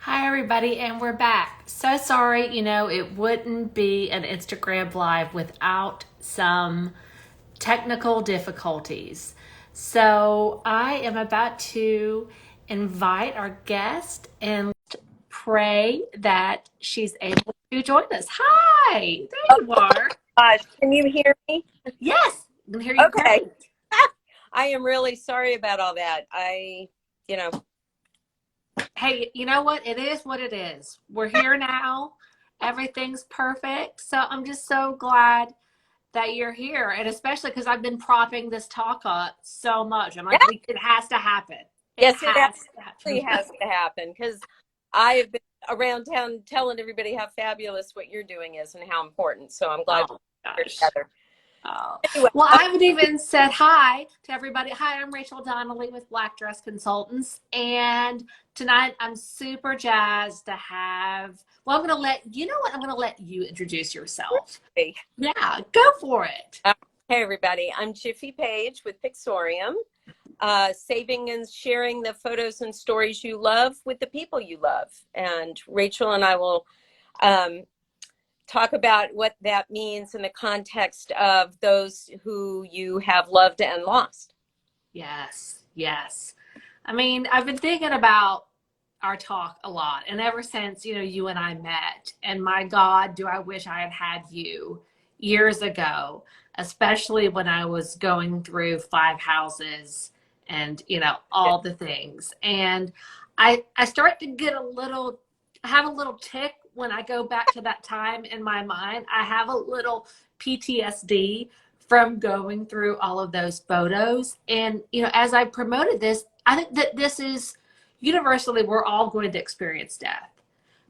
Hi, everybody, and we're back. So sorry, it wouldn't be an Instagram live without some technical difficulties. So I am about to invite our guest and pray that she's able to join us. Hi, there you are. Can you hear me? Yes, I can hear you Okay. great. I am really sorry about all that. Hey, you know what? It is what it is. We're here now. Everything's perfect. So I'm just so glad that you're here, and especially because I've been propping this talk up so much. I'm like, it has to happen. It Yes, it has to absolutely happen. has to happen because I have been around town telling everybody how fabulous what you're doing is and how important. So I'm glad Oh we're gosh. together. Oh. Anyway, Well, I haven't even said hi to everybody. Hi, I'm Rachel Donnelly with Black Dress Consultants. And tonight I'm super jazzed to have, well, I'm going to let you introduce yourself. okay. Yeah, go for it. Hey, everybody. I'm Jiffy Page with Pixorium, saving and sharing the photos and stories you love with the people you love. And Rachel and I will talk about what that means in the context of those who you have loved and lost. Yes, yes. I mean, I've been thinking about our talk a lot, and ever since, you and I met, and my God, do I wish I had had you years ago, especially when I was going through five houses and, all the things. And I start to get I have a little tick when I go back to that time in my mind. I have a little PTSD from going through all of those photos. And, as I promoted this, I think that this is universally, we're all going to experience death.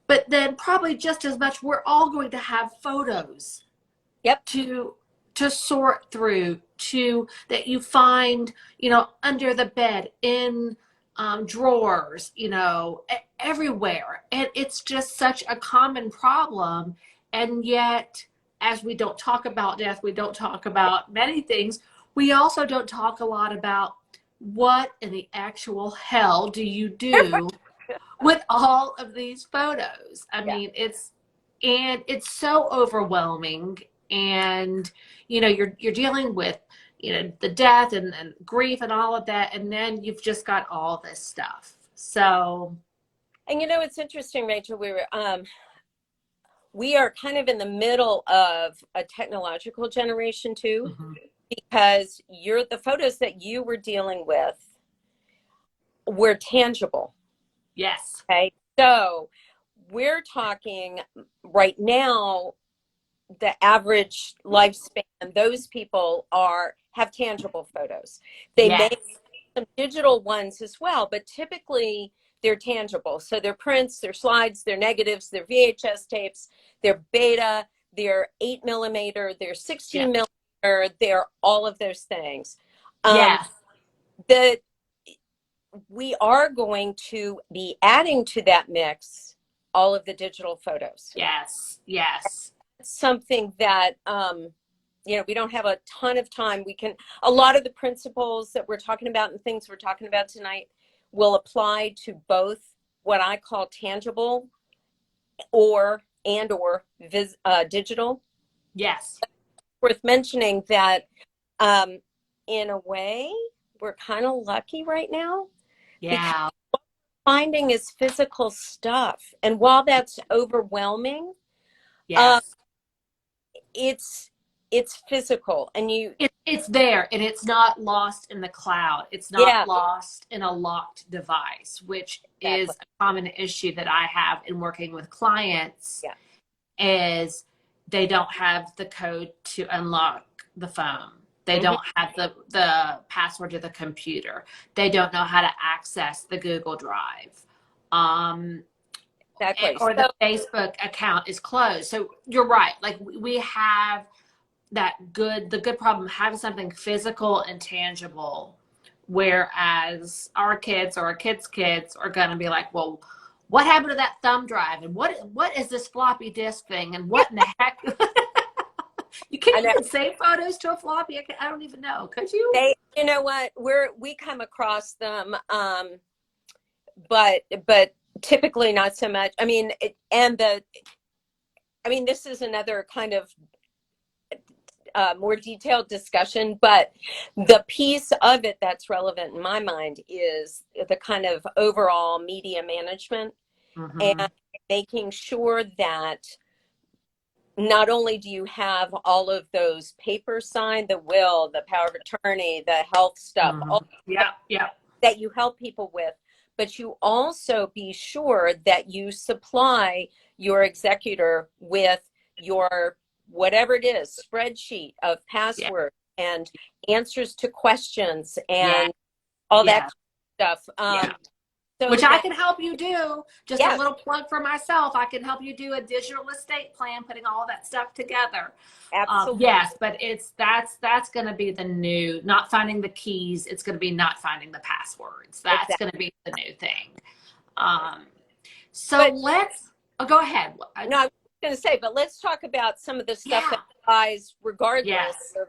But then probably just as much, we're all going to have photos Yep. to sort through, to that you find, under the bed, in drawers, everywhere. And it's just such a common problem. And yet, as we don't talk about death, we don't talk about many things. We also don't talk a lot about what in the actual hell do you do with all of these photos. I Yeah. mean, it's so overwhelming, and you're dealing with the death and grief and all of that, and then you've just got all this stuff. So And it's interesting, Rachel, we are kind of in the middle of a technological generation too, mhm. because the photos that you were dealing with were tangible. Yes. Okay. So we're talking right now, the average lifespan, those people have tangible photos. They may Yes. have some digital ones as well, but typically they're tangible. So they're prints, they're slides, they're negatives, they're VHS tapes, they're beta, they're 8 millimeter, they're 16 Yeah. millimeter, they're all of those things. Yes. The We are going to be adding to that mix all of the digital photos. Yes. Yes. Something that we don't have a ton of time. A lot of the principles that we're talking about and things we're talking about tonight will apply to both what I call tangible or digital. Yes. Worth mentioning that in a way we're kind of lucky right now because Yeah. finding is physical stuff, and while that's overwhelming, uh, Yes. it's physical, and It's there, and it's not lost in the cloud. It's yeah, not lost in a locked device, which exactly, is a common issue that I have in working with clients, yeah. is they don't have the code to unlock the phone. They Mm-hmm. don't have the password to the computer. They don't know how to access the Google Drive. Um, Exactly. or the Facebook account is closed. So you're right. Like, we have the good problem of having something physical and tangible, whereas our kids or our kids are going to be like, well, what happened to that thumb drive, and what is this floppy disk thing, and what in the heck? You I can't know even save photos to a floppy. I don't even know, could you? you know what we come across them, but typically not so much. I mean, this is another kind of more detailed discussion, but the piece of it that's relevant in my mind is the kind of overall media management and making sure that not only do you have all of those papers signed, the will, the power of attorney, the health stuff, all that you help people with, but you also be sure that you supply your executor with your whatever it is, spreadsheet of passwords and answers to questions and all that kind of stuff. So which I can help you do. Just a little plug for myself. I can help you do a digital estate plan, putting all that stuff together. Absolutely. Yes, but that's going to be the new, not finding the keys. It's going to be not finding the passwords. That's going to be the new thing. Go ahead. No, I was going to say, but let's talk about some of the stuff that applies regardless of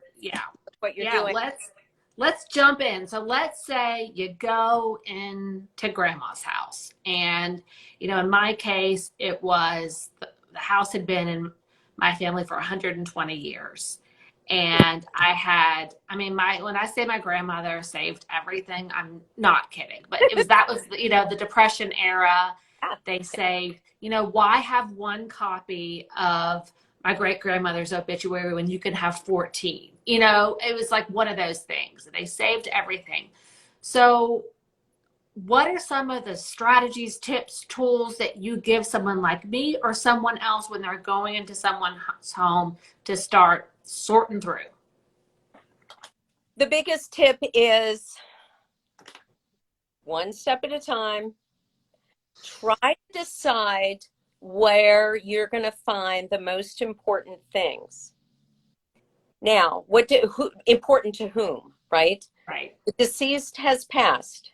what you're doing. Let's jump in. So let's say you go into grandma's house, and in my case, it was the house had been in my family for 120 years. And when I say my grandmother saved everything, I'm not kidding, but that was the Depression era. They saved, why have one copy of my great grandmother's obituary when you can have 14? It was like one of those things. They saved everything. So what are some of the strategies, tips, tools that you give someone like me or someone else when they're going into someone's home to start sorting through? The biggest tip is one step at a time. Try to decide where you're going to find the most important things. Now, important to whom, right? Right. The deceased has passed.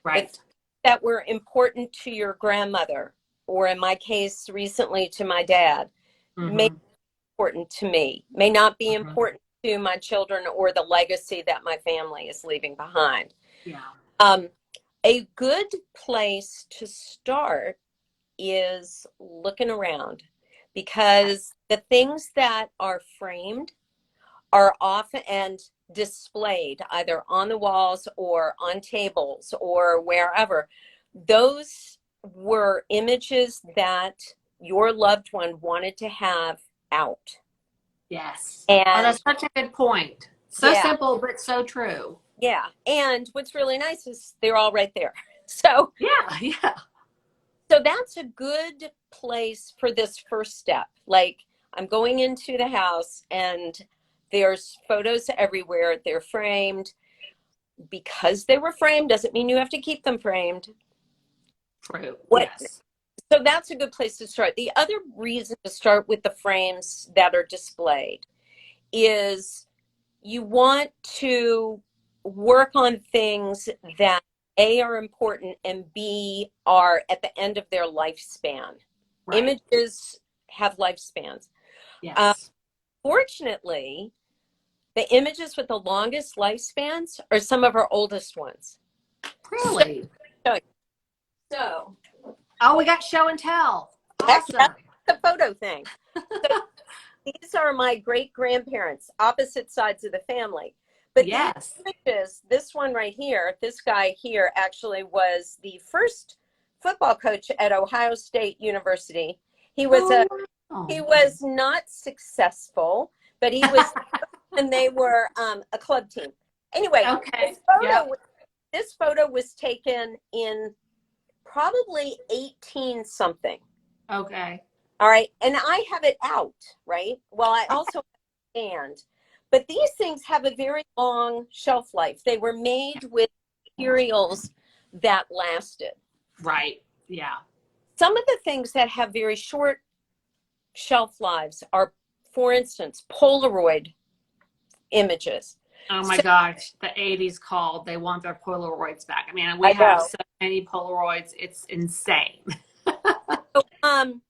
Right. That were important to your grandmother, or in my case, recently to my dad, may be important to me, may not be important to my children or the legacy that my family is leaving behind. Yeah. A good place to start is looking around, because the things that are framed are often and displayed either on the walls or on tables or wherever. Those were images that your loved one wanted to have out. Yes. And that's such a good point. So simple, but so true. Yeah. And what's really nice is they're all right there. So So that's a good place for this first step. Like, I'm going into the house and there's photos everywhere. They're framed. Because they were framed doesn't mean you have to keep them framed. True. Yes. So that's a good place to start. The other reason to start with the frames that are displayed is you want to work on things that A, are important, and B, are at the end of their lifespan. Right. Images have lifespans. Yes. Fortunately, the images with the longest lifespans are some of our oldest ones. Really? So we got show and tell. Awesome. That's the photo thing. So these are my great-grandparents, opposite sides of the family. But these images, this one right here, this guy here actually was the first football coach at Ohio State University. He was he was not successful, but he was, and they were a club team. Anyway, this photo was taken in probably 18 something. Okay. All right. And I have it out, right? Well, I also stand. But these things have a very long shelf life. They were made with materials that lasted. Right. Yeah. Some of the things that have very short shelf lives are, for instance, Polaroid images. Oh my gosh, the 80s called. They want their Polaroids back. I mean, we have so many Polaroids. It's insane.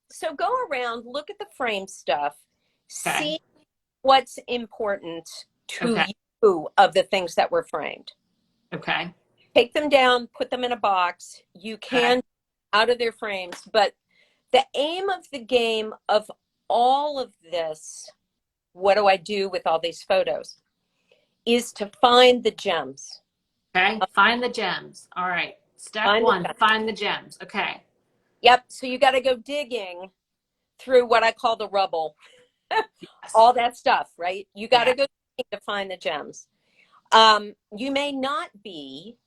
So go around, look at the frame stuff, see what's important to you of the things that were framed. Okay. Take them down, put them in a box. You can out of their frames. But the aim of the game of all of this, what do I do with all these photos, is to find the gems. Okay. Find the gems. All right. Step one, find the gems. Okay. Yep. So you got to go digging through what I call the rubble, Yes. all that stuff, right? You got to Yeah. go digging to find the gems. You may not be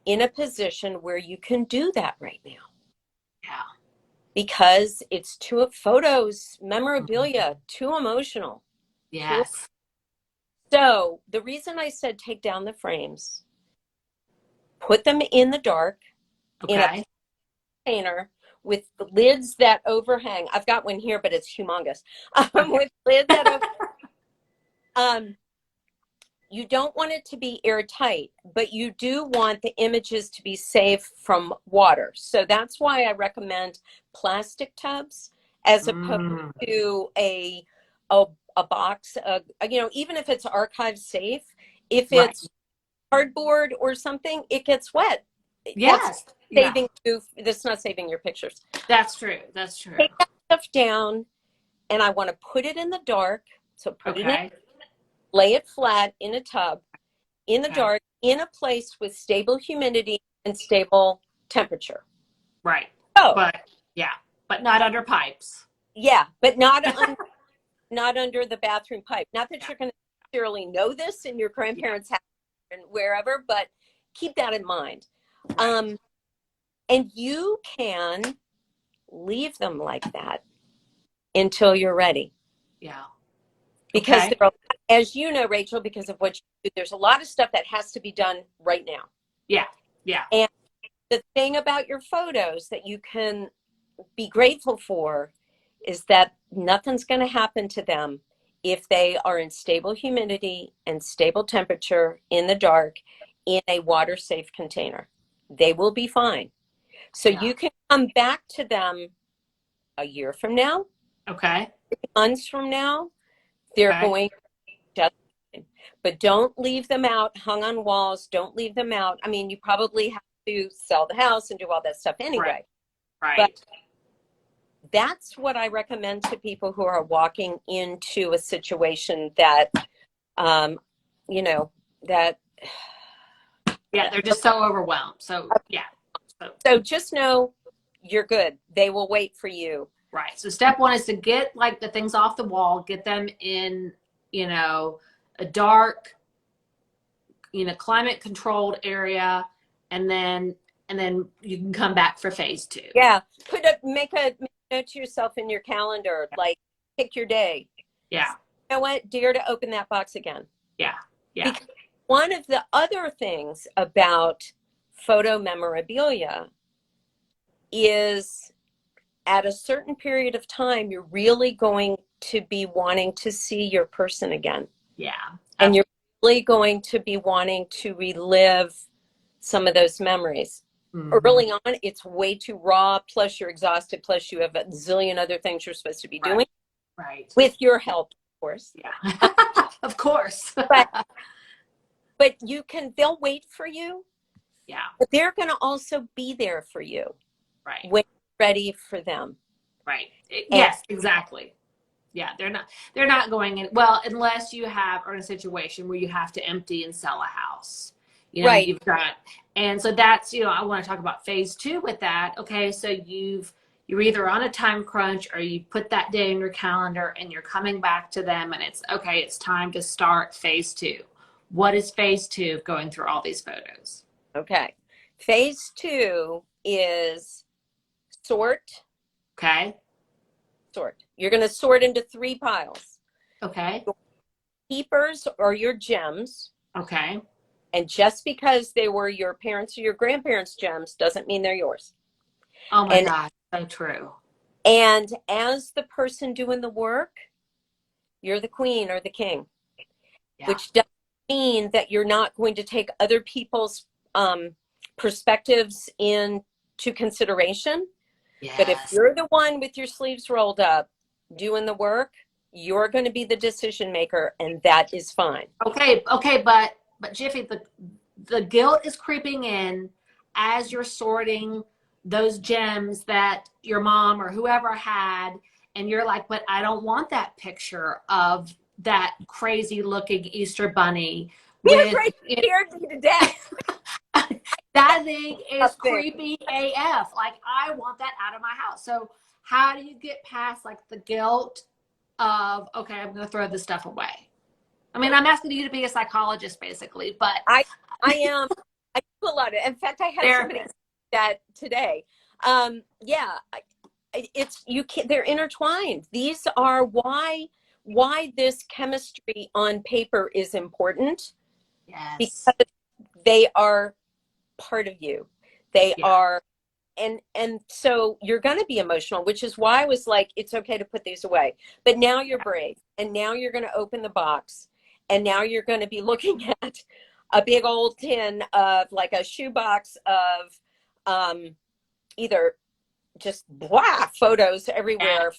in a position where you can do that right now. Yeah. Because it's too, photos, memorabilia, too emotional. Yes. So the reason I said take down the frames, put them in the dark, in a Okay. container with the lids that overhang. I've got one here, but it's humongous. Okay. With lids that over, you don't want it to be airtight, but you do want the images to be safe from water. So that's why I recommend plastic tubs as opposed to a box of, even if it's archive safe, if Right. it's cardboard or something, it gets wet. Yes. Saving you, that's not saving your pictures. That's true. That's true. Take that stuff down, and I want to put it in the dark. So put it in, lay it flat in a tub, in the dark, in a place with stable humidity and stable temperature. Right. So, but not under pipes. Yeah, but not under the bathroom pipe. Not that you're going to necessarily know this in your grandparents' house and wherever, but keep that in mind. Right. And you can leave them like that until you're ready. Yeah. Because there are, as you know, Rachel, because of what you do, there's a lot of stuff that has to be done right now. Yeah. Yeah. And the thing about your photos that you can be grateful for is that nothing's going to happen to them if they are in stable humidity and stable temperature in the dark in a water safe container. They will be fine. So you can come back to them a year from now, 3 months from now. They're going just fine. But don't leave them out hung on walls. Don't leave them out. I mean, you probably have to sell the house and do all that stuff anyway. Right. But that's what I recommend to people who are walking into a situation that, that. Yeah, they're just so overwhelmed. So, yeah. So just know you're good. They will wait for you. Right. So step one is to get like the things off the wall, get them in, a dark, climate controlled area, and then you can come back for phase 2. Yeah. Make a note to yourself in your calendar, like pick your day. Yeah. You know what? Dare to open that box again. Yeah. Yeah. Because one of the other things about photo memorabilia is at a certain period of time, you're really going to be wanting to see your person again. Yeah. And you're really going to be wanting to relive some of those memories. Early on, it's way too raw, plus you're exhausted, plus you have a zillion other things you're supposed to be doing. Right. With your help, of course. Yeah. Of course. But they'll wait for you. Yeah. But they're going to also be there for you. Right. When you're ready for them. Right. Yes, exactly. Yeah, they're not going in, well, unless you are in a situation where you have to empty and sell a house. Right. You've got, and so that's, I want to talk about phase 2 with that. Okay, so you're either on a time crunch or you put that day in your calendar and you're coming back to them and it's time to start phase 2. What is phase 2 of going through all these photos? Okay. Phase 2 is sort. Okay. Sort. You're going to sort into 3 piles. Okay. Your keepers are your gems. Okay. And just because they were your parents or your grandparents' gems doesn't mean they're yours. Oh my God, so true. And as the person doing the work, you're the queen or the king, which doesn't mean that you're not going to take other people's perspectives into consideration. Yes. But if you're the one with your sleeves rolled up doing the work, you're going to be the decision maker, and that is fine. Okay, but Jiffy, the guilt is creeping in as you're sorting those gems that your mom or whoever had, and you're like, but I don't want that picture of that crazy looking Easter bunny You're with right. Scared me to death. that thing is Up there. creepy AF. Like, I want that out of my house. So how do you get past like the guilt of, okay, I'm going to throw this stuff away? I mean, I'm asking you to be a psychologist basically, but I am. I do a lot of. In fact, I had somebody therapist. that today. Yeah, it's you can they're intertwined. These are why this chemistry on paper is important, Yes. because they are part of you. They Yeah. are, and so you're going to be emotional, which is why I was like, it's okay to put these away. But now you're brave, and now you're going to open the box, and now you're going to be looking at a big old tin of like a shoebox of either just blah photos everywhere,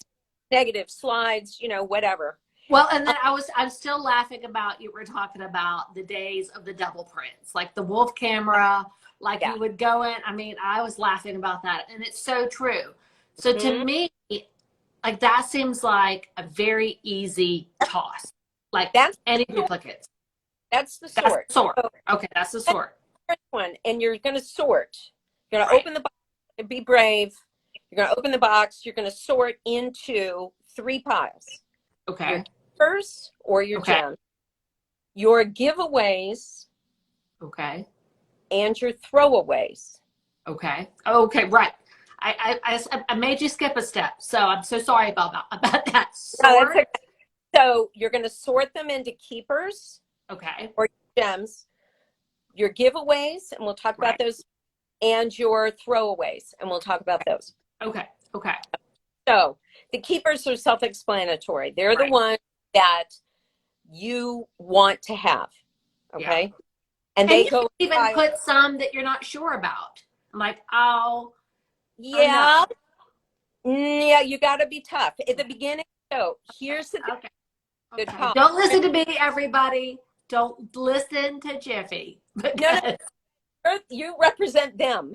negative slides, whatever. Well, and then I'm still laughing about, you were talking about the days of the double prints, like the wolf camera, like Yeah. you would go in. I mean, I was laughing about that, and it's so true. So to me, like that seems like a very easy toss. Like That's any duplicates. that's the That's sort. the sort. So Okay, that's the sort. first one, and you're going to sort. You're going to Right. open the box and be brave. You're going to open the box. You're going to sort into 3 piles. Okay. Your givers or your Okay. gems, your giveaways, Okay. and your throwaways. Okay. Okay. Right. I made you skip a step, so I'm so sorry about that. No, Sort. that's okay. So you're going to sort them into keepers Okay. or gems, your giveaways, and we'll talk about Right. those, and your throwaways, and we'll talk about those. Okay. Okay. So the keepers are self-explanatory. They're the Right. ones that you want to have. Okay. Yeah. And And they you go can even put some that you're not sure about. I'm like, oh, yeah. or Yeah, you got to be tough at the beginning. So here's the no. Okay. good Okay. call. Don't listen to me, everybody. Don't listen to Jiffy. No, you represent them.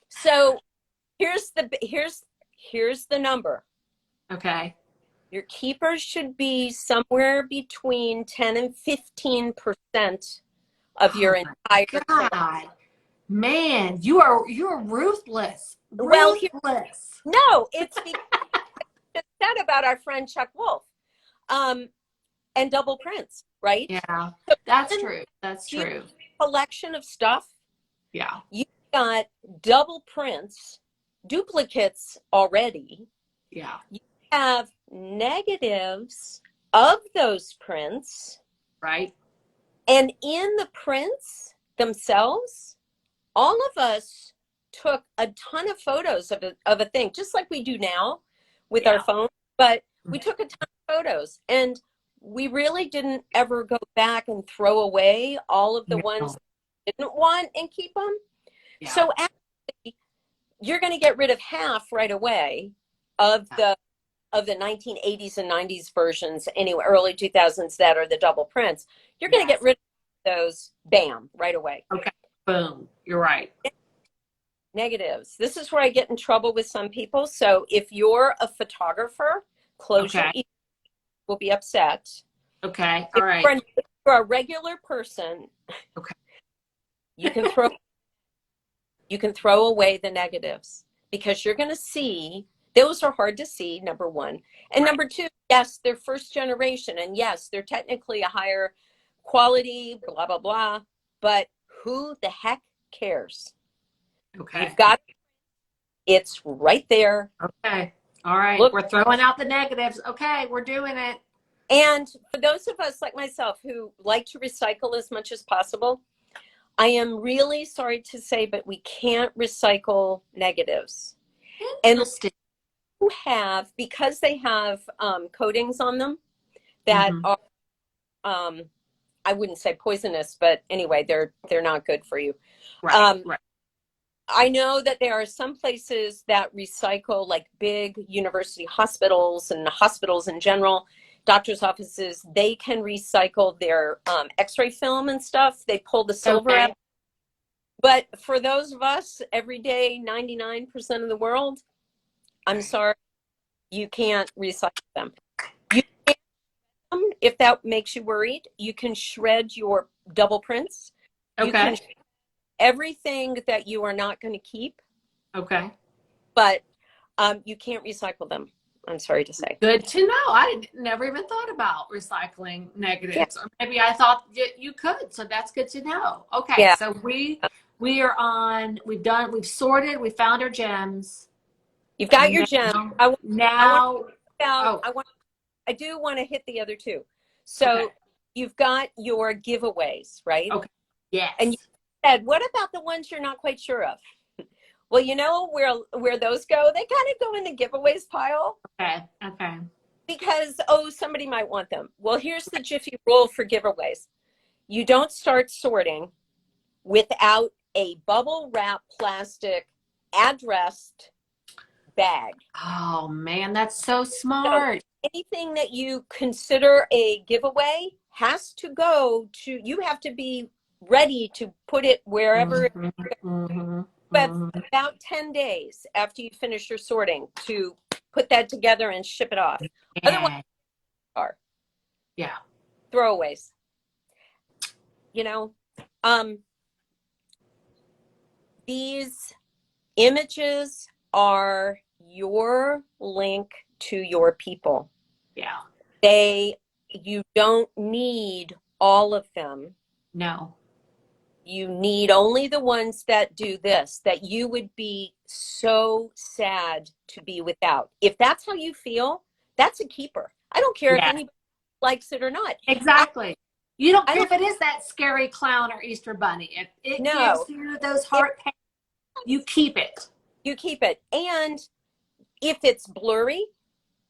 So here's the number. Okay. Your keepers should be somewhere between 10 and 15% of your entire God, man, you're ruthless. Well, Ruthless. no, it's because I just said about our friend Chuck Wolf, and double prints, right? Yeah, So that's true. That's true. collection of stuff. Yeah. You got double prints, duplicates already. Yeah. You have negatives of those prints. Right. And in the prints themselves, all of us took a ton of photos of a thing, just like we do now with our phone, but we took a ton of photos, and we really didn't ever go back and throw away all of the ones we didn't want and keep them. Yeah. So actually, you're going to get rid of half right away of the 1980s and 90s versions, anyway, early 2000s that are the double prints. You're going to get rid of those, bam, right away. Okay. Boom. You're right. Negatives. This is where I get in trouble with some people. So if you're a photographer, close your ears, will be upset. Okay. All right. If you're a regular person, okay, you can throw away the negatives, because you're going to see those are hard to see, number one. And number two, yes, they're first generation, and yes, they're technically a higher quality, blah, blah, blah. But who the heck cares? Okay. You've got it's right there. Okay. All right. Look, we're throwing out the negatives. Okay. We're doing it. And for those of us like myself who like to recycle as much as possible, I am really sorry to say, but we can't recycle negatives. Interesting. And who have, because they have coatings on them that are, I wouldn't say poisonous, but anyway, they're not good for you. Right. Right. I know that there are some places that recycle, like big university hospitals and hospitals in general, doctors' offices, they can recycle their x-ray film and stuff. They pull the silver out. But for those of us, every day, 99% of the world, I'm sorry, you can't recycle them. You can, if that makes you worried, you can shred your double prints. You can Okay. everything that you are not going to keep, Okay. but you can't recycle them. I'm sorry to say. Good to know. I never even thought about recycling Yeah. negatives, or maybe I thought you could. So that's good to know. Okay, Yeah. so we are on. We've sorted. We found our gems. You've got your gem. Now, I want now about. oh, I do want to hit the other two. okay, So you've got your giveaways, right? okay, And you yes, said, what about the ones you're not quite sure of? Well, you know where those go? They kind of go in the giveaways pile okay, okay, because, oh, somebody might want them. Well, here's the Jiffy rule for giveaways. You don't start sorting without a bubble wrap plastic addressed bag. Oh man, that's so So smart. anything that you consider a giveaway has to go to, you have to be ready to put it wherever. Mm-hmm, mm-hmm, You have mm-hmm. about 10 days after you finish your sorting to put that together and ship it off. Otherwise, Yeah, are yeah, throwaways. You know, um, these images are your link to your people. yeah. You don't need all of them. No, You need only the ones that do this, that you would be so sad to be without. If that's how you feel, that's a keeper. I don't care if yeah. anybody likes it or not. Exactly. You don't I care don't if it is that scary clown or Easter bunny. If it know. gives you those If heart pains, you keep it. you keep it. And if it's blurry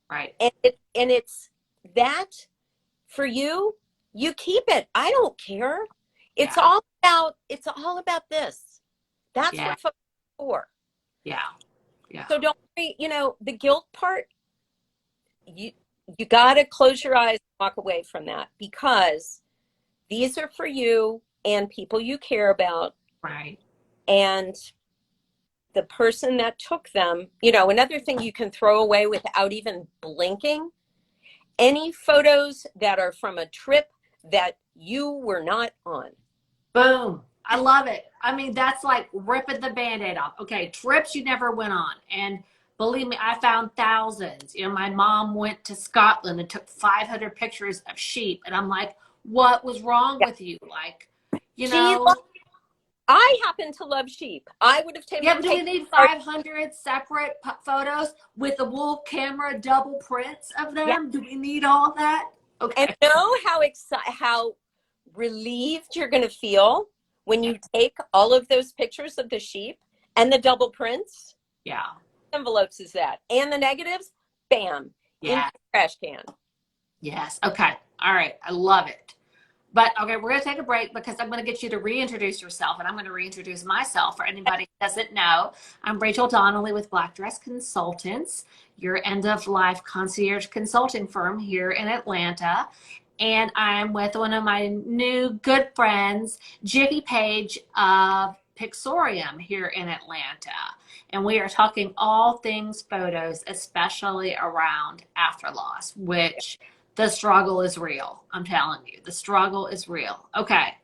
Right. and it's that for you, you keep it. I don't care. Yeah. It's all about this. That's Yeah. what photos are for. Yeah. Yeah. So don't worry, the guilt part, you you got to close your eyes and walk away from that because these are for you and people you care about, Right. and the person that took them. Another thing you can throw away without even blinking, any photos that are from a trip that you were not on. Boom. I love it. I mean, that's like ripping the band-aid off. Okay, trips you never went on. And believe me, I found thousands. My mom went to Scotland and took 500 pictures of sheep. And I'm like, what was wrong Yeah. with you? Like, She I happen to love sheep. I would have yeah, but do we taken need 500 separate photos with the wolf camera double prints of yeah. them? Do we need all of that? And Okay. know how relieved you're going to feel when you take all of those pictures of the sheep and the double prints. Yeah. Envelopes is that, and the negatives, bam, in Yeah. the trash can. Yes. Okay. All right. I love it. But okay, we're going to take a break because I'm going to get you to reintroduce yourself, and I'm going to reintroduce myself for anybody who doesn't know. I'm Rachel Donnelly with Black Dress Consultants, your end-of-life concierge consulting firm here in Atlanta. And I'm with one of my new good friends, Jiffy Page of Pixorium here in Atlanta. And we are talking all things photos, especially around after loss, which the struggle is real. I'm telling you, the struggle is real. Okay.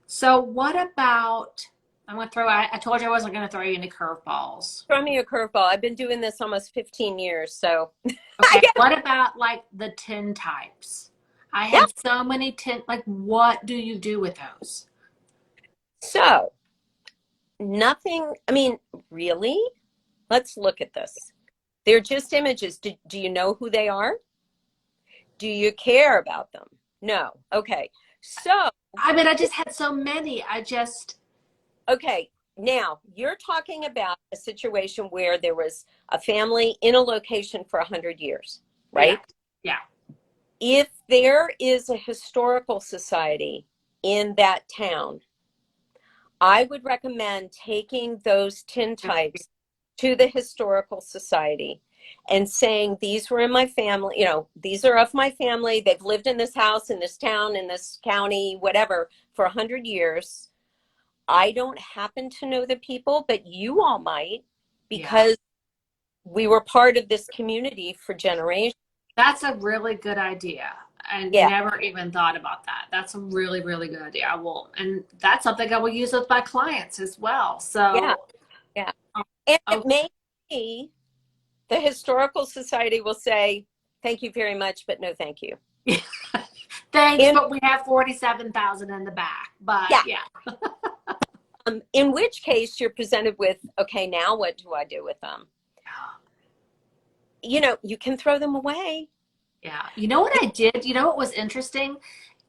So what about, I told you I wasn't going to throw you any curveballs. Throw me a curveball. I've been doing this almost 15 years, so. Okay. What about like the tin types? I Yeah. have so many tin, like what do you do with those? So nothing, I mean, really? Let's look at this. They're just images. Do you know who they are? Do you care about them? No. Okay. So. I mean, I just had so many. Okay. Now you're talking about a situation where there was a family in a location for 100 years, right? Yeah. If there is a historical society in that town, I would recommend taking those tin types to the historical society and saying, these were in my family, these are of my family. They've lived in this house, in this town, in this county, whatever, for 100 years. I don't happen to know the people, but you all might, Yeah. because we were part of this community for generations. That's a really good idea. I Yeah. never even thought about that. That's a really, really good idea. I will, and that's something I will use with my clients as well. Yeah. So, Yeah. And oh, it may be the Historical Society will say, thank you very much, but no thank you. thanks, but we have 47,000 in the back. But yeah. yeah. In which case you're presented with, okay, now what do I do with them? You know, you can throw them away. Yeah. You know what I did? You know what was interesting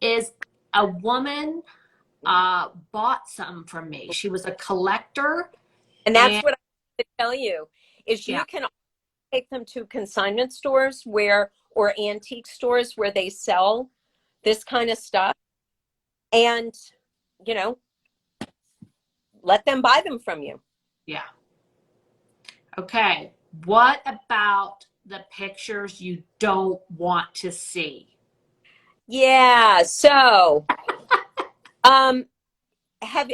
is a woman bought some from me. She was a collector. And that's what I want to tell you is you yeah. can take them to consignment stores or antique stores where they sell this kind of stuff, and, you know, let them buy them from you. Yeah. Okay. What about the pictures you don't want to see? Yeah. So, have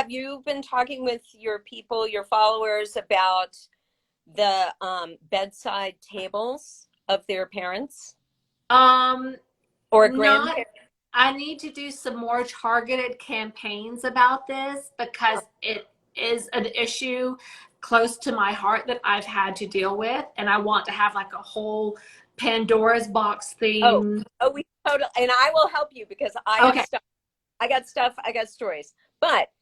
you been talking with your people, your followers, about the bedside tables of their parents or Not, grandparents? I need to do some more targeted campaigns about this because it is an issue close to my heart that I've had to deal with. And I want to have like a whole Pandora's box theme. We totally, and I will help you because I have Okay. stuff. I got stories. But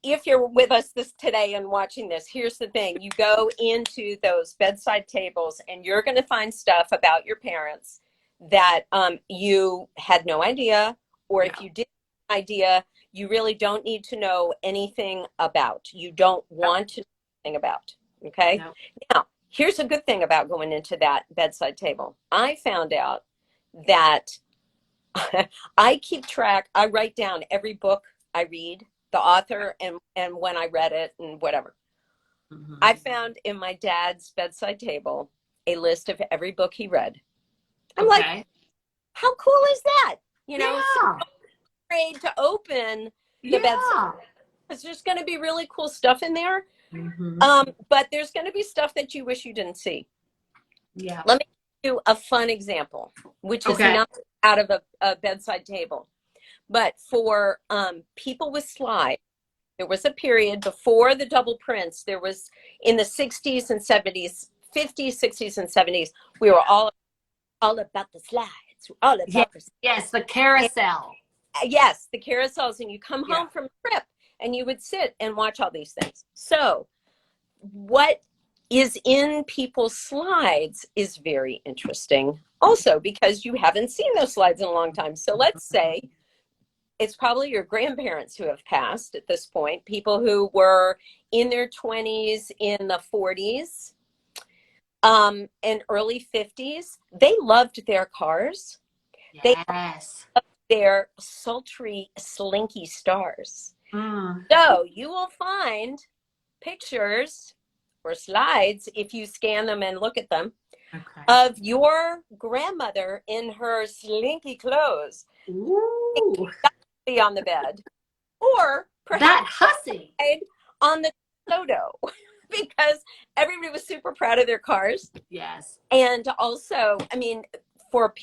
if you're with us today and watching this, here's the thing. You go into those bedside tables and you're going to find stuff about your parents that you had no idea, or if you did have an idea, you really don't need to know anything about. You don't want to know anything about. Okay? No. Now, here's a good thing about going into that bedside table. I found out that I keep track, I write down every book I read, the author, and when I read it and whatever. Mm-hmm. I found in my dad's bedside table a list of every book he read. I'm like, how cool is that? You know, so I'm afraid to open the bedside because there's going to be really cool stuff in there. Mm-hmm. But there's going to be stuff that you wish you didn't see. Yeah. Let me give you a fun example, which is not out of a bedside table. But for people with slides, there was a period before the double prints. There was in the 60s and 70s, 50s, 60s, and 70s, we were all about the slides. All about yes, the carousel. Yes, the carousels. And you come home from a trip and you would sit and watch all these things. So what is in people's slides is very interesting also because you haven't seen those slides in a long time. So let's say it's probably your grandparents who have passed at this point, people who were in their 20s, in the 40s, and early 50s. They loved their cars. Yes. They loved their sultry, slinky stars. Mm. So you will find pictures or slides, if you scan them and look at them, of your grandmother in her slinky clothes. Ooh. On the bed, or perhaps that hussy on the photo, because everybody was super proud of their cars. Yes. And also, I mean, for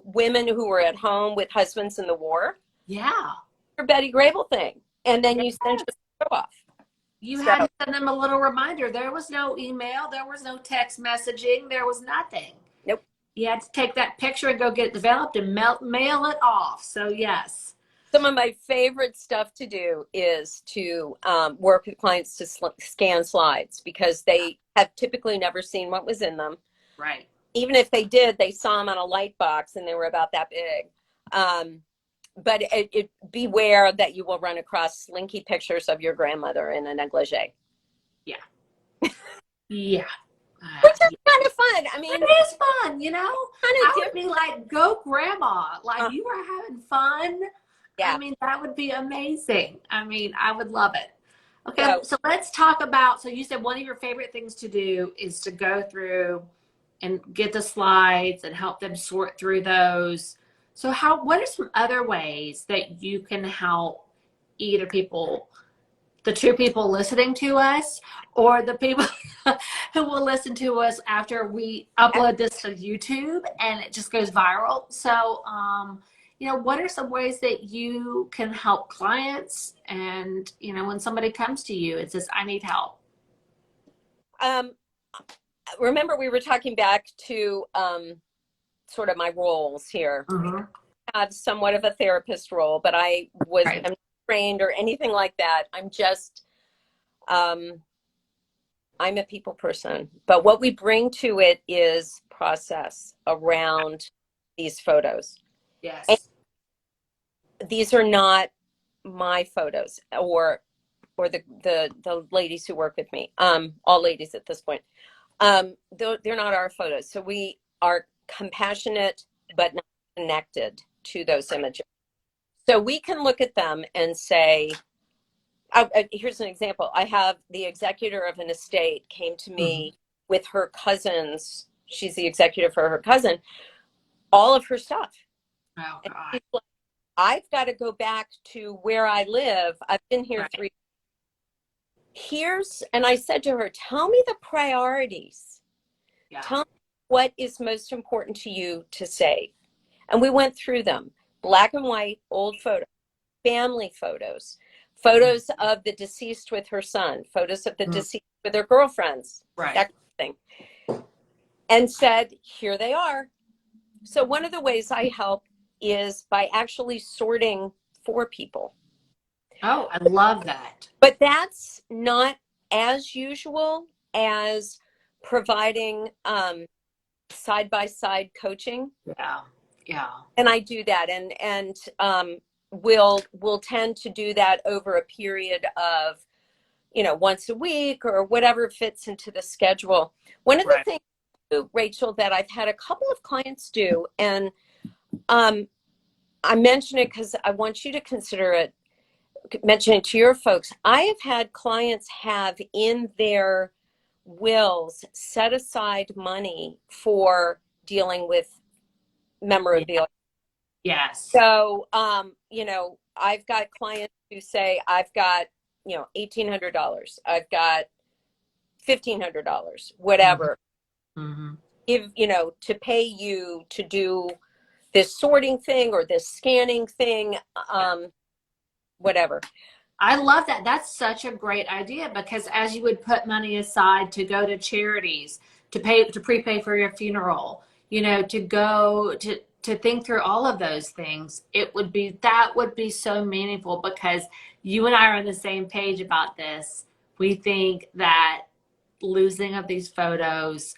women who were at home with husbands in the war. Yeah. Your Betty Grable thing. And then you send your photo off. You had to send them a little reminder. There was no email. There was no text messaging. There was nothing. Nope. You had to take that picture and go get it developed and mail it off. So yes. Some of my favorite stuff to do is to work with clients to scan slides because they have typically never seen what was in them. Right. Even if they did, they saw them on a light box and they were about that big. But beware that you will run across slinky pictures of your grandmother in a negligee. Yeah. Yeah. Which is kind of fun. I mean, it is fun, you know? I would be like, go grandma. Like you are having fun. Yeah. I mean, that would be amazing. I mean, I would love it. Okay, so let's talk about, so you said one of your favorite things to do is to go through and get the slides and help them sort through those. So what are some other ways that you can help either people, the true people listening to us, or the people who will listen to us after we upload this to YouTube and it just goes viral. So, what are some ways that you can help clients? And, when somebody comes to you and says, I need help. Remember, we were talking back to sort of my roles here. Mm-hmm. I have somewhat of a therapist role, but I'm Right. not trained or anything like that. I'm just, I'm a people person. But what we bring to it is process around these photos. Yes. And these are not my photos or the ladies who work with me. All ladies at this point. They're not our photos. So we are compassionate but not connected to those images. So we can look at them and say, here's an example. I have the executor of an estate came to me with her cousins. She's the executor for her cousin, all of her stuff. Oh, And God. she's like, I've got to go back to where I live. I've been here Right. and I said to her, tell me the priorities. Yeah. Tell me what is most important to you to save. And we went through them. Black and white, old photos, family photos, photos of the deceased with her son, photos of the deceased with her girlfriends, Right. that kind of thing. And said, here they are. So one of the ways I help is by actually sorting for people. Oh, I love that. But that's not as usual as providing side-by-side coaching. Yeah. Yeah. And I do that, and we'll tend to do that over a period of, once a week or whatever fits into the schedule. One of the Right. things, Rachel, that I've had a couple of clients do, and I mention it because I want you to consider it, mention it to your folks. I have had clients have in their wills set aside money for dealing with memorabilia. Yes. So, I've got clients who say, I've got, $1,800. I've got $1,500, whatever. Mm-hmm. To pay you to do this sorting thing or this scanning thing, whatever. I love that. That's such a great idea, because as you would put money aside to go to charities, to prepay for your funeral, to go to think through all of those things, that would be so meaningful, because you and I are on the same page about this. We think that losing of these photos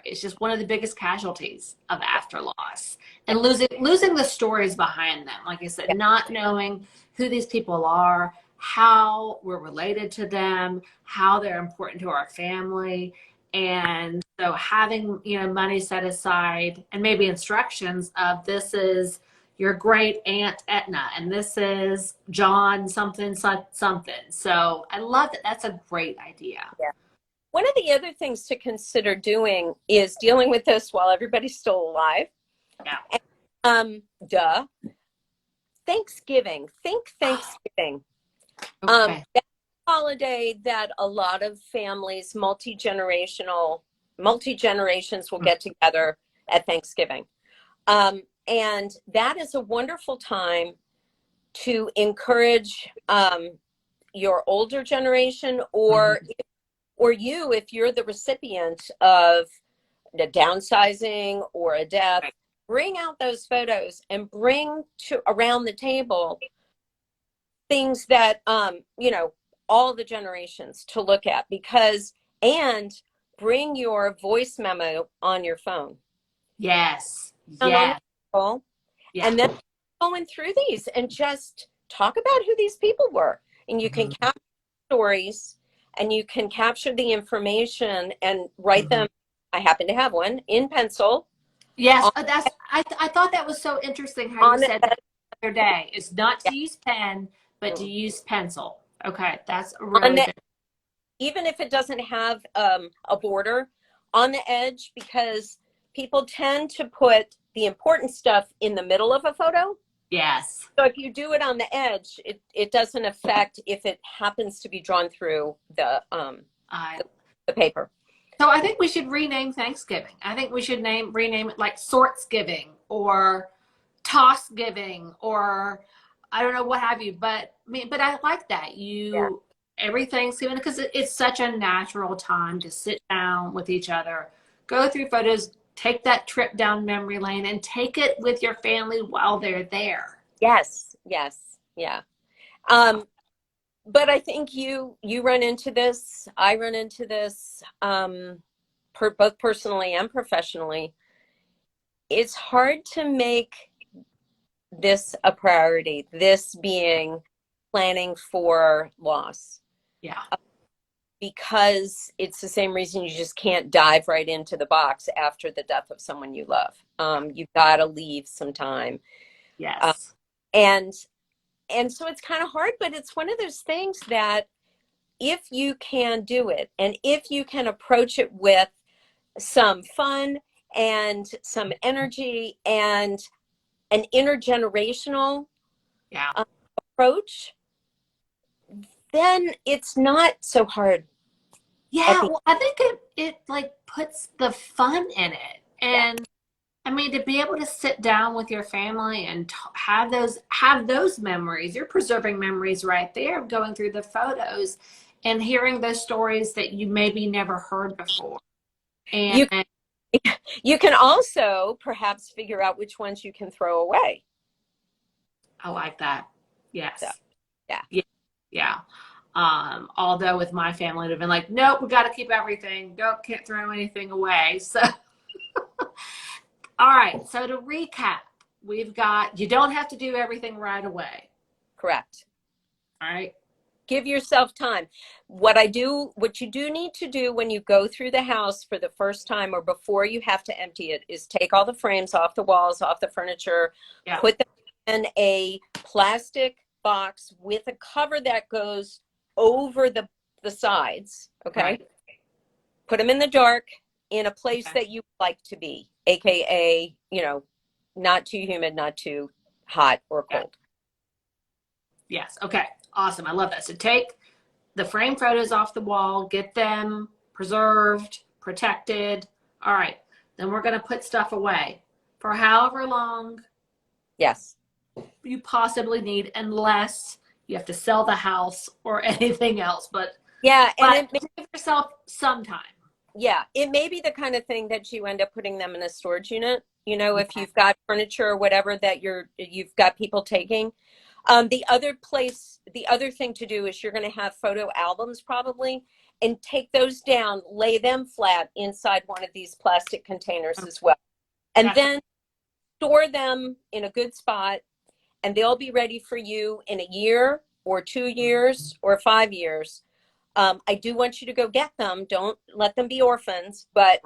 it's just one of the biggest casualties of after loss, and losing the stories behind them. Like I said, not knowing who these people are, how we're related to them, how they're important to our family. And so having, money set aside, and maybe instructions of, this is your great aunt Etna, and this is John something something. So I love that. That's a great idea. Yeah. One of the other things to consider doing is dealing with this while everybody's still alive. Yeah. And, Thanksgiving. Think Thanksgiving. Okay. That's a holiday that a lot of families, multi-generations will get together at Thanksgiving. And that is a wonderful time to encourage your older generation, or you, if you're the recipient of the downsizing or a death, bring out those photos and bring to around the table things that, all the generations to look at, and bring your voice memo on your phone. Yes. Yeah. And then going through these and just talk about who these people were. And you can capture stories, and you can capture the information and write them. I happen to have one in pencil. Yes, I thought that was so interesting how you said that the other day. It's not to use pen, but to use pencil. Okay, that's really good. Even if it doesn't have a border on the edge, because people tend to put the important stuff in the middle of a photo. Yes. So if you do it on the edge, it doesn't affect if it happens to be drawn through I the paper. So I think we should rename Thanksgiving. I think we should rename it like Sortsgiving or Tossgiving or I don't know what have you. But I mean, but I like that Yeah. every Thanksgiving because it's such a natural time to sit down with each other, go through photos, take that trip down memory lane, and take it with your family while they're there. Yes. Yes. Yeah. But I think you run into this. I run into this, both personally and professionally. It's hard to make this a priority. This being planning for loss, Yeah. because it's the same reason you just can't dive right into the box after the death of someone you love. You've got to leave some time, Yes. and so it's kind of hard. But it's one of those things that if you can do it, and if you can approach it with some fun and some energy and an intergenerational Yeah. approach, then it's not so hard at Yeah, the well, I think it like puts the fun in it. yeah. And I mean, to be able to sit down with your family and have those memories, you're preserving memories right there of going through the photos and hearing those stories that you maybe never heard before. And You you can also perhaps figure out which ones you can throw away. I like that. So Yes. yeah. Yeah. Yeah. Although with my family, they've been like, nope, we got to keep everything. Nope, can't throw anything away. So, all right. So to recap, we've got you don't have to do everything right away. Correct. All right. Give yourself time. What you do need to do when you go through the house for the first time or before you have to empty it is take all the frames off the walls, off the furniture, Yeah. put them in a plastic box with a cover that goes over the sides. Okay. Right. Put them in the dark in a place Okay. that you like to be, AKA, not too humid, not too hot or Yeah. cold. Yes. Okay. Awesome. I love that. So take the frame photos off the wall, get them preserved, protected. All right. Then we're going to put stuff away for however long Yes. you possibly need, unless you have to sell the house or anything else. But Yeah. And give yourself some time. yeah, it may be the kind of thing that you end up putting them in a storage unit. If you've got furniture or whatever that you've got people taking. The other thing to do is you're going to have photo albums probably, and take those down, lay them flat inside one of these plastic containers as well. And Yes. then store them in a good spot, and they'll be ready for you in a year or 2 years or 5 years. I do want you to go get them. Don't let them be orphans, but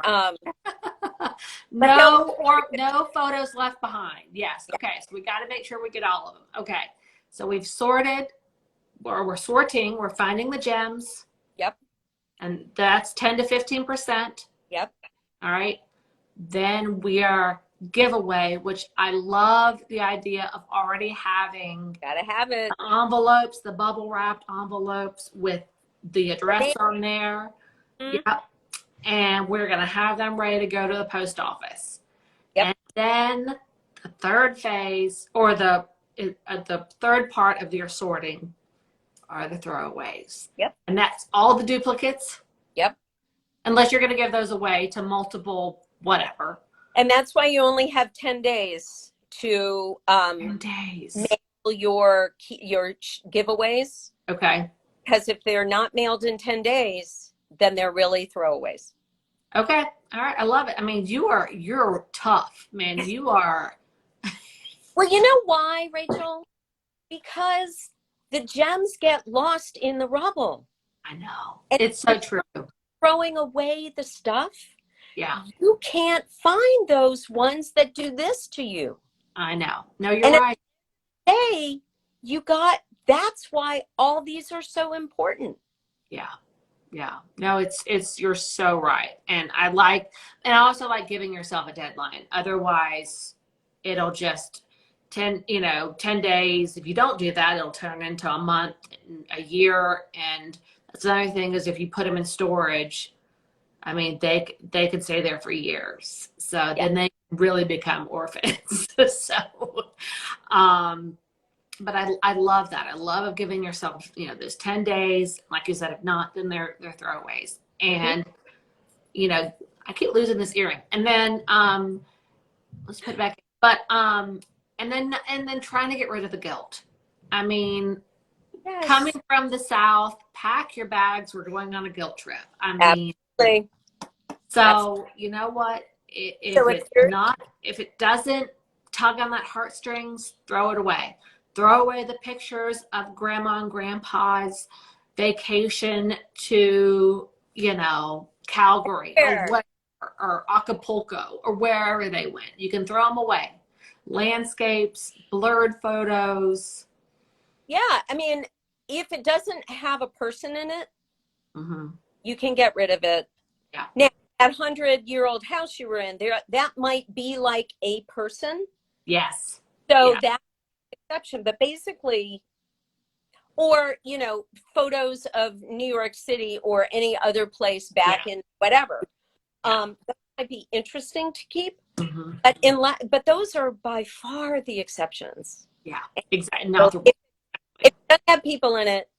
no photos left behind. Yes. Okay. So we got to make sure we get all of them. Okay. So we've sorted, or we're sorting, we're finding the gems, Yep. and that's 10 to 15%. Yep. All right. Then we are giveaway, which I love the idea of already having Gotta have it. the envelopes, the bubble wrapped envelopes with the address on there. Mhm. Yep. And we're going to have them ready to go to the post office. Yep. And then the third phase, or the third part of your sorting, are the throwaways. Yep. And that's all the duplicates. Yep. Unless you're going to give those away to multiple whatever. And that's why you only have 10 days to 10 days. mail your giveaways. Okay. Because if they're not mailed in 10 days, then they're really throwaways. Okay. All right. I love it. I mean, you're tough, man. You are. Well, you know why, Rachel? Because the gems get lost in the rubble. I know. And it's so true. throwing away the stuff, Yeah. you can't find those ones that do this to you. I know. No, you're right. Hey, that's why all these are so important. Yeah. Yeah. No, you're so right. And I also like giving yourself a deadline. Otherwise, it'll just 10 days. If you don't do that, it'll turn into a month, a year. And that's another thing is if you put them in storage, I mean, they could stay there for years. So then they really become orphans. So, but I love that. I love giving yourself, those 10 days. Like you said, if not, then they're throwaways. And, I keep losing this earring. And then, let's put it back. But, and then trying to get rid of the guilt. I mean, coming from the South, pack your bags. We're going on a guilt trip. I mean, absolutely. So you know what? If it doesn't tug on that heartstrings, throw it away. Throw away the pictures of grandma and grandpa's vacation to, Calgary or Acapulco or wherever they went. You can throw them away. Landscapes, blurred photos. Yeah, I mean, if it doesn't have a person in it, you can get rid of it. Yeah. Now, that 100-year-old house you were in, that might be like a person. Yes. So that's an exception. But basically, or, photos of New York City or any other place back in whatever. That might be interesting to keep. But those are by far the exceptions. Yeah, exactly. So if it doesn't have people in it,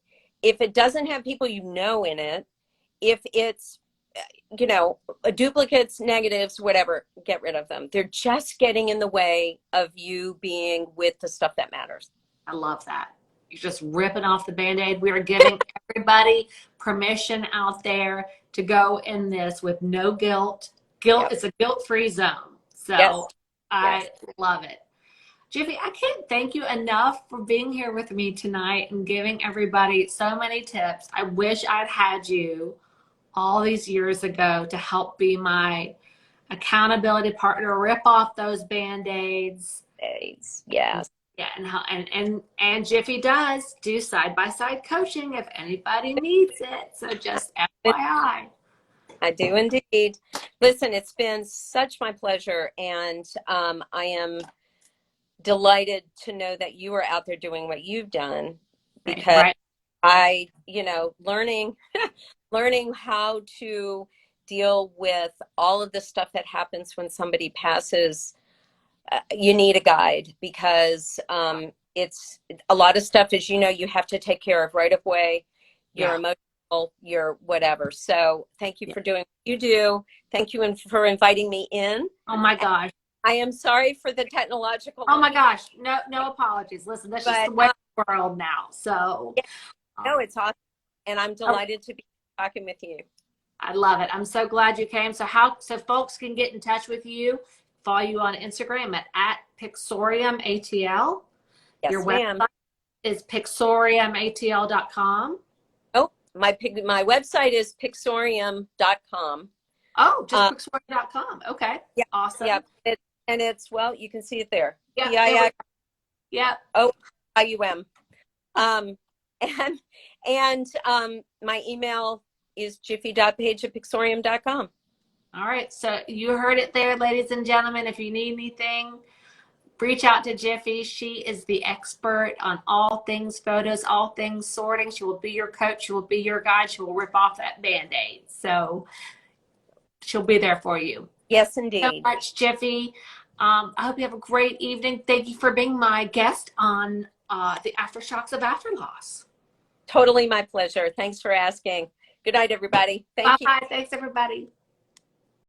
if it doesn't have people in it, if it's duplicates, negatives, whatever, get rid of them. They're just getting in the way of you being with the stuff that matters. I love that. You're just ripping off the Band-Aid. We are giving everybody permission out there to go in this with no guilt. It's a guilt-free zone. So I love it. Jiffy, I can't thank you enough for being here with me tonight and giving everybody so many tips. I wish I'd had you all these years ago to help be my accountability partner, rip off those Band-Aids. Yes. Yeah, and Jiffy does do side-by-side coaching if anybody needs it. So just FYI. I do indeed. Listen, it's been such my pleasure, and I am delighted to know that you are out there doing what you've done, because I, learning how to deal with all of the stuff that happens when somebody passes. You need a guide, because it's a lot of stuff, as you have to take care of right away. Your emotional, your whatever. So thank you for doing what you do. Thank you for inviting me in. Oh my gosh. I am sorry for the technological. Oh my gosh. No apologies. Listen, that's just the way of the world now. So no, it's awesome. And I'm delighted to be talking with you. I love it. I'm so glad you came. So folks can get in touch with you, follow you on Instagram at Pixoriumatl. Yes, your website is pixoriumatl.com. Oh, my website is pixorium.com. Oh, just pixorium.com. Okay. Yeah. Awesome. Yeah. And it's, you can see it there. Yeah. Yeah. OIUM. And my email is jiffy.page@pixorium.com. All right. So you heard it there, ladies and gentlemen. If you need anything, reach out to Jiffy. She is the expert on all things photos, all things sorting. She will be your coach. She will be your guide. She will rip off that Band-Aid. So she'll be there for you. Yes, indeed. So much, Jiffy. I hope you have a great evening. Thank you for being my guest on the Aftershocks of After Loss. Totally my pleasure. Thanks for asking. Good night, everybody. Thank you. Bye. Thanks, everybody.